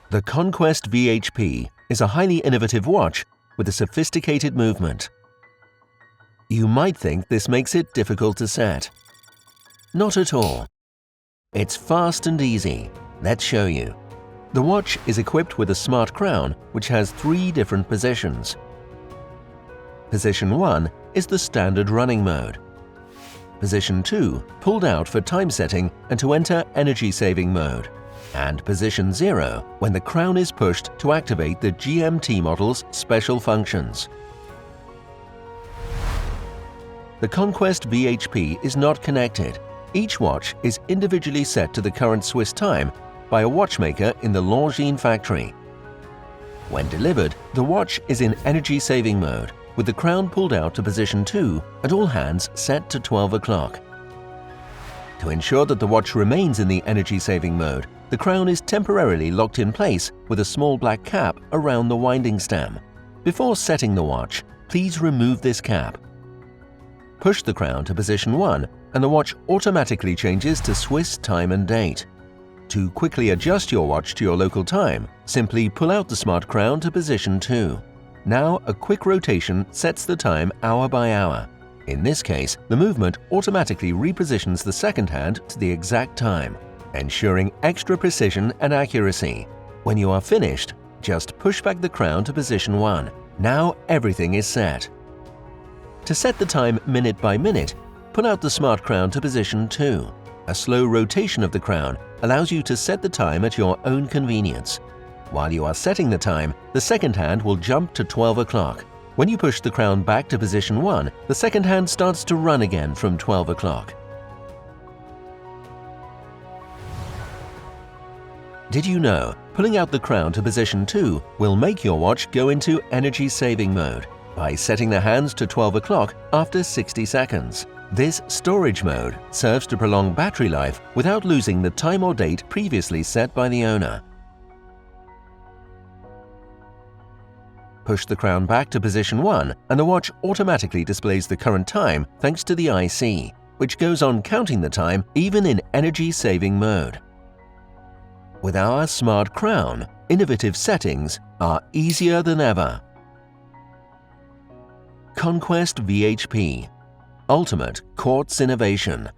The Conquest V.H.P is a highly innovative watch with a sophisticated movement. You might think this makes it difficult to set. Not at all. It's fast and easy. Let's show you. The watch is equipped with a smart crown which has 3 different positions. Position 1 is the standard running mode. Position 2 pulled out for time setting and to enter energy-saving mode. And position 0 when the crown is pushed to activate the GMT model's special functions. The Conquest V.H.P is not connected. Each watch is individually set to the current Swiss time by a watchmaker in the Longines factory. When delivered, the watch is in energy-saving mode, with the crown pulled out to position 2 and all hands set to 12 o'clock. To ensure that the watch remains in the energy-saving mode, the crown is temporarily locked in place with a small black cap around the winding stem. Before setting the watch, please remove this cap. Push the crown to position 1 and the watch automatically changes to Swiss time and date. To quickly adjust your watch to your local time, simply pull out the smart crown to position 2. Now a quick rotation sets the time hour by hour. In this case, the movement automatically repositions the second hand to the exact time, ensuring extra precision and accuracy. When you are finished, just push back the crown to position 1. Now everything is set. To set the time minute by minute, pull out the smart crown to position 2. A slow rotation of the crown allows you to set the time at your own convenience. While you are setting the time, the second hand will jump to 12 o'clock. When you push the crown back to position 1, the second hand starts to run again from 12 o'clock. Did you know, pulling out the crown to position 2 will make your watch go into energy-saving mode by setting the hands to 12 o'clock after 60 seconds. This storage mode serves to prolong battery life without losing the time or date previously set by the owner. Push the crown back to position 1 and the watch automatically displays the current time thanks to the IC, which goes on counting the time even in energy-saving mode. With our smart crown, innovative settings are easier than ever. Conquest V.H.P. Ultimate Quartz Innovation.